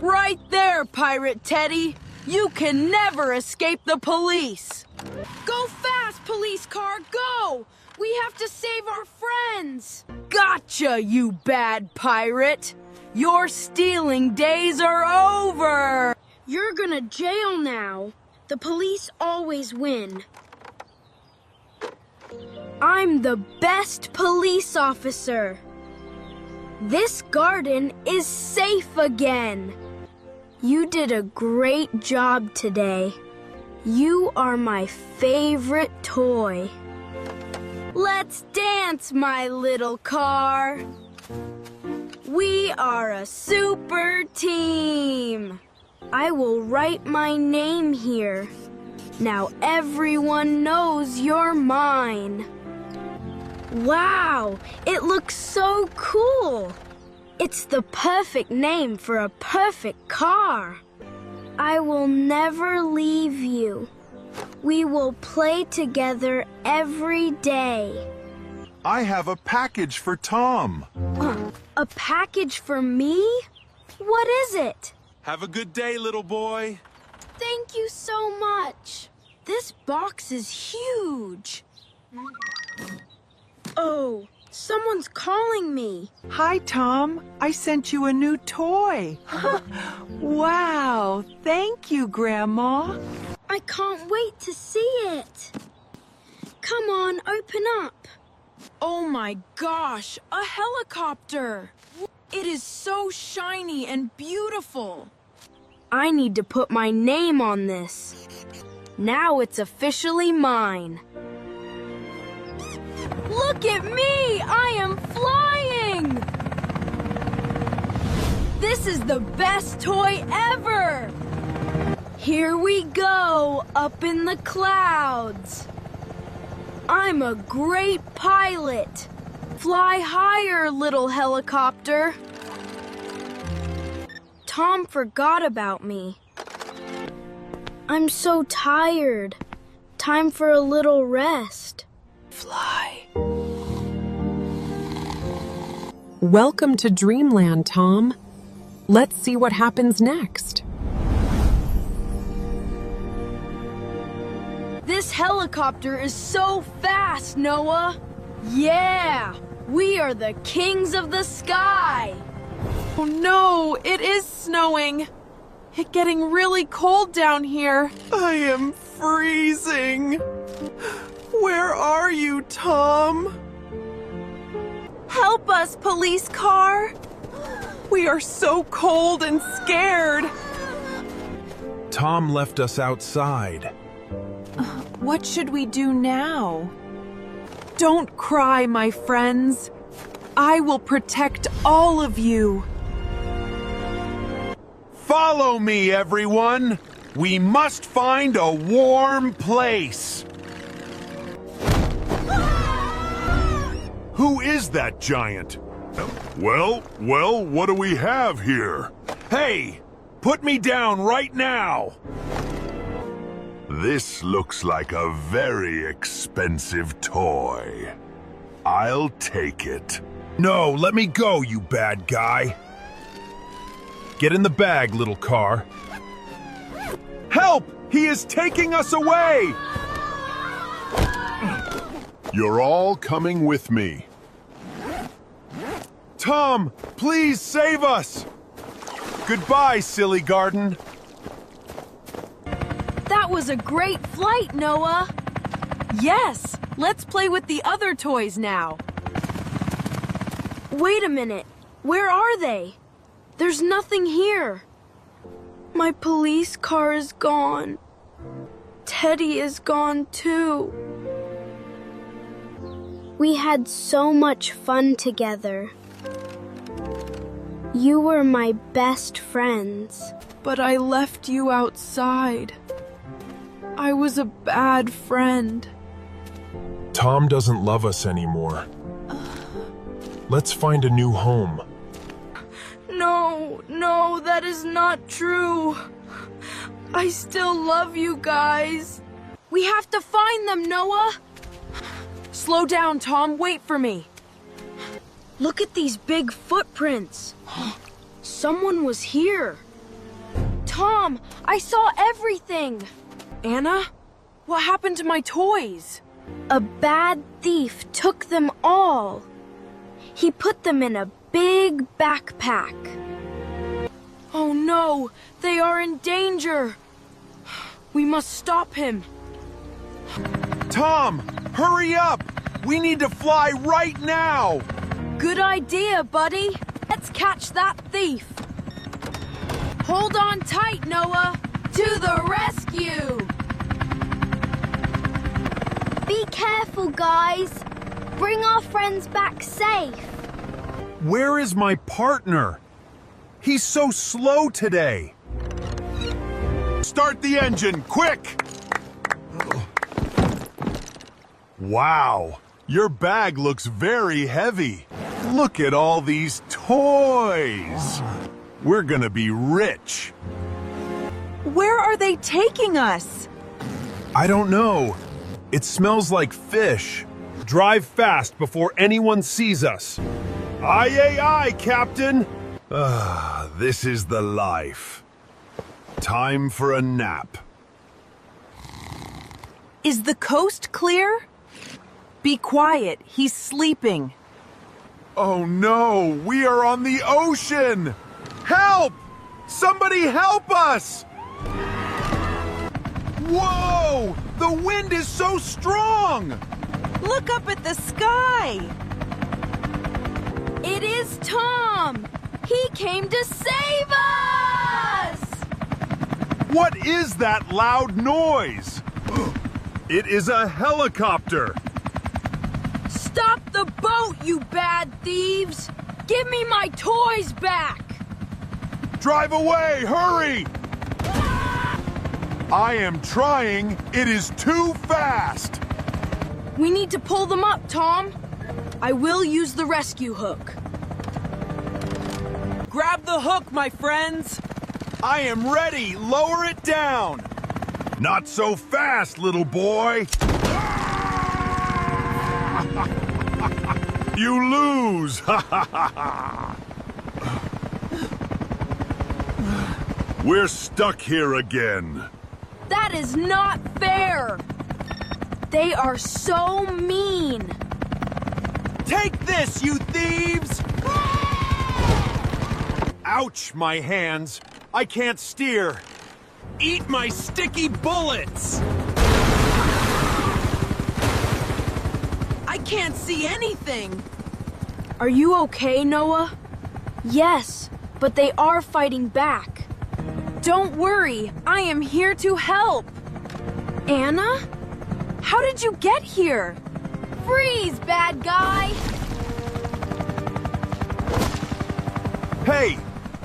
Right there, Pirate Teddy. You can never escape the police. Go fast, police car, go! We have to save our friends. Gotcha, you bad pirate. Your stealing days are over. You're gonna jail now. The police always win. I'm the best police officer. This garden is safe again. You did a great job today. You are my favorite toy. Let's dance, my little car. We are a super team. I will write my name here. Now everyone knows you're mine. Wow, it looks so cool. It's the perfect name for a perfect car. I will never leave you. We will play together every day. I have a package for Tom. A package for me? What is it? Have a good day, little boy. Thank you so much. This box is huge. Oh, someone's calling me. Hi, Tom. I sent you a new toy. Wow, thank you, Grandma. I can't wait to see it. Come on, open up. Oh my gosh, a helicopter. It is so shiny and beautiful. I need to put my name on this. Now it's officially mine. Look at me! I am flying! This is the best toy ever! Here we go, up in the clouds. I'm a great pilot. Fly higher, little helicopter. Tom forgot about me. I'm so tired. Time for a little rest. Fly. Welcome to Dreamland, Tom. Let's see what happens next. This helicopter is so fast, Noah. Yeah, we are the kings of the sky. Oh no, it is snowing. It's getting really cold down here. I am freezing. Where are you, Tom? Help us, police car. We are so cold and scared. Tom left us outside. What should we do now? Don't cry, my friends. I will protect all of you. Follow me, everyone. We must find a warm place. Who is that giant? Well, what do we have here? Hey, put me down right now. This looks like a very expensive toy. I'll take it. No, let me go, you bad guy. Get in the bag, little car. Help! He is taking us away! You're all coming with me. Tom, please save us! Goodbye, silly garden. That was a great flight, Noah. Yes, let's play with the other toys now. Wait a minute. Where are they? There's nothing here. My police car is gone. Teddy is gone too. We had so much fun together. You were my best friends. But I left you outside. I was a bad friend. Tom doesn't love us anymore. Let's find a new home. No, that is not true. I still love you guys. We have to find them, Noah. Slow down, Tom. Wait for me. Look at these big footprints. Someone was here. Tom, I saw everything. Anna, what happened to my toys? A bad thief took them all. He put them in a big backpack. Oh no, they are in danger. We must stop him. Tom, hurry up! We need to fly right now! Good idea, buddy. Let's catch that thief. Hold on tight, Noah. To the rescue! Be careful, guys. Bring our friends back safe. Where is my partner? He's so slow today. Start the engine, quick! Wow, your bag looks very heavy. Look at all these toys. We're gonna be rich. Where are they taking us? I don't know. It smells like fish. Drive fast before anyone sees us. Aye, aye, aye, Captain. This is the life. Time for a nap. Is the coast clear? Be quiet, he's sleeping. Oh no, we are on the ocean! Help! Somebody help us! Whoa! The wind is so strong! Look up at the sky! It is Tom. He came to save us! What is that loud noise? It is a helicopter! Stop the boat, you bad thieves! Give me my toys back! Drive away! Hurry! I am trying. It is too fast! We need to pull them up, Tom. I will use the rescue hook. Grab the hook, my friends! I am ready! Lower it down! Not so fast, little boy! You lose! We're stuck here again. That is not fair! They are so mean! Take this, you thieves! Ouch, my hands. I can't steer. Eat my sticky bullets! I can't see anything! Are you okay, Noah? Yes, but they are fighting back. Don't worry, I am here to help. Anna? How did you get here? Freeze, bad guy! Hey,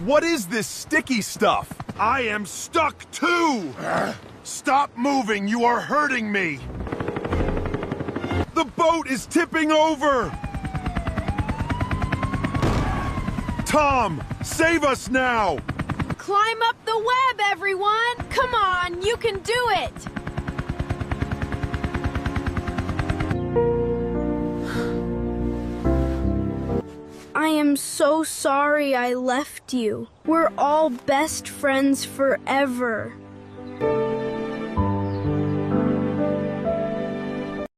what is this sticky stuff? I am stuck too! Stop moving, you are hurting me! The boat is tipping over! Tom, save us now! Climb up the web, everyone! Come on, you can do it! I am so sorry I left you. We're all best friends forever.